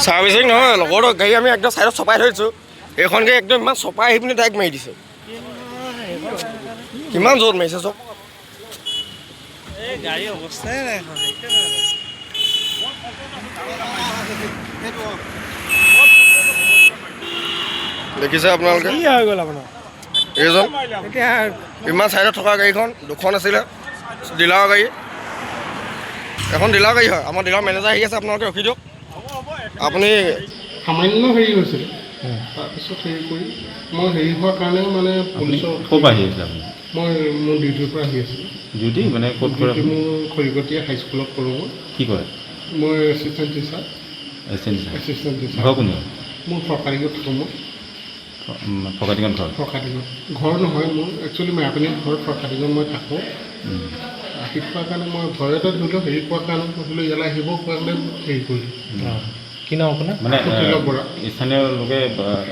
Servicing নহয়, লগৰটো গাড়ী আমি একদম চাইডত চপাই থৈছোঁ। এইখন গাড়ী একদম ইমান চপাই আহি পিনি ডাইৰেক্ট মাৰি দিছে। কিমান জোৰত মাৰিছে চব। গাড়ী অৱস্থাই নাই। দেখিছে আপোনালোকে কি হৈ গ'ল আপোনাৰ? এইজন এতিয়া ইমান চাইডত থকা গাড়ীখন দুখন আছিলে ডিলাৰৰ গাড়ী। এখন ডিলাৰ গাড়ী হয়, আমাৰ ডিলাৰ মেনেজাৰ আহি আছে, আপোনালোকে ৰখি দিয়ক। আপুনি সামান্য হেৰি হৈছিল, তাৰপিছত হেৰি কৰি মই হেৰি হোৱাৰ কাৰণে মানে পুলিচৰ ক'ৰ পৰা আহি আছিলে আপুনি? মই মোৰ ডিউটিৰ পৰা আহি আছিলোঁ। ডিউটি মানে ক'ত কৰে? মোৰ খৰিকটীয়া হাইস্কুলত কৰোঁ। কি কৰে? মই এছিষ্টেণ্ট টিচাৰ। Assistant teacher. ঘৰ কোন? মোৰ ফৰকাটিঙত থাকোঁ। মই ফকাটিঙত ঘৰ? ফৰকাটিঙত ঘৰ নহয় মোৰ, একচুৱেলি মেৰাপানীত ঘৰ, ফৰকাটিঙত মই থাকোঁ। আহি পোৱাৰ কাৰণে মই ভয়তে ধৰি লওক হেৰি পোৱাৰ কাৰণে মই ধৰি লওক ইয়ালৈ আহিব কাৰণে হেৰি কৰিলোঁ। কি নাম আপোনাৰ? মানে তিলক বৰা। স্থানীয় লোকে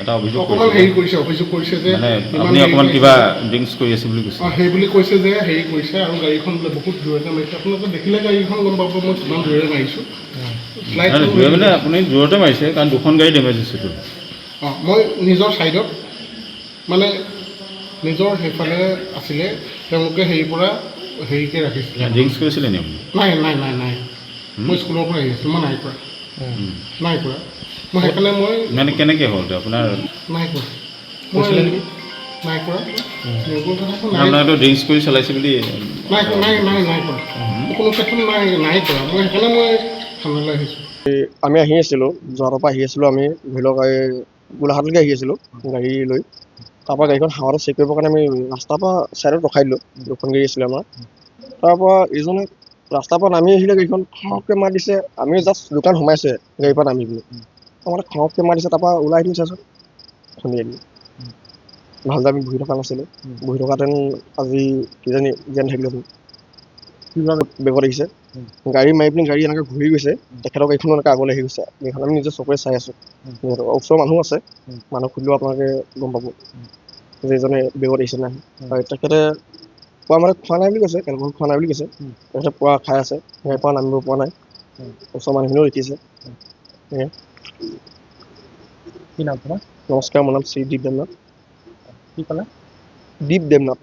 এটা অভিযোগ অকণমান হেৰি কৰিছে, অভিযোগ কৰিছে যে মানে আপুনি অকণমান কিবা ড্ৰিংকছ কৰি আছে বুলি কৈছে। সেই বুলি কৈছে যে হেৰি কৰিছে আৰু গাড়ীখন বোলে বহুত দূৰতে মাৰিছে। আপোনালোকে দেখিলে গাড়ীখন গম পাব মই কিমান দূৰৰে মাৰিছোঁ। দূৰে মানে আপুনি দূৰতে মাৰিছে কাৰণ দুখন গাড়ী ডেমেজ হৈছেতো। মই নিজৰ ছাইডত মানে নিজৰ সেইফালে আছিলে, তেওঁলোকে হেৰিৰ পৰা হেৰিকৈ ৰাখিছিলে। ড্ৰিংকছ কৰিছিলে নি আপুনি? নাই মই স্কুলৰ পৰা আহি আছোঁ, মই নাই কৰা। মই সেইকাৰণে মই মানে কেনেকৈ হ'ল আপোনাৰ? নাই কৰা, মই নাই কৰা। আপোনাৰতো ড্ৰিংকছ কৰি চলাইছে বুলি নাই কৰা, কোনো ক্ষেত্ৰত নাই কৰা। মই সেইকাৰণে মই থানালৈ আহিছোঁ। আমি আহি আছিলোঁ, যোৰহাটৰ পৰা আহি আছিলোঁ। আমি ধৰি লওক গোলাঘাটলৈকে আহি আছিলোঁ গাড়ী লৈ। তাৰপৰা গাড়ীখন হাৱাতে চেক কৰিবৰ কাৰণে আমি ৰাস্তাৰ পৰা ছাইডত ৰখাই দিলোঁ। দুখন গাড়ী আছিলে আমাৰ। তাৰপৰা ইজনে ৰাস্তাৰ পৰা নামি আহিলে, গাড়ীখন খৰকৈ মাৰ দিছে। আমি জাষ্ট দোকান সোমাইছে গাড়ীৰ পৰা নামি পিনি মানে খৰকৈ মাৰ দিছে। তাৰপৰা ওলাই আহি চাইছোঁ খুন্দিয়াই দিলে। ভালদৰে আমি বহি থকা নাছিলোঁ, বহি থকাহেঁতেন আজি কিজানি জ্ঞান থাকিলেহেঁতেন। বেগত আহিছে গাড়ী মাৰি পিনি, গাড়ী এনেকৈ ঘূৰি গৈছে। তেখেতৰ গাড়ীখনো এনেকৈ আগলৈ আহি গৈছে। গাড়ীখন আমি নিজে চকুৰে চাই আছোঁ। ওচৰৰ মানুহ আছে, মানুহ সুধিলেও আপোনালোকে গম পাব যে এজনে বেগত আহিছে নাই। আৰু তেখেতে পোৱা মানে খোৱা নাই বুলি কৈছে, এলকহল খোৱা নাই বুলি কৈছে। তেখেতে পোৱা খাই আছে, গাড়ীৰ পৰা নামিব পৰা নাই। ওচৰৰ মানুহখিনিও দেখিছে। কি নাম আপোনাৰ? নমস্কাৰ, মোৰ নাম শ্ৰী দীপ দেৱনাথ। কি ক'লে? দীপ দেৱনাথ।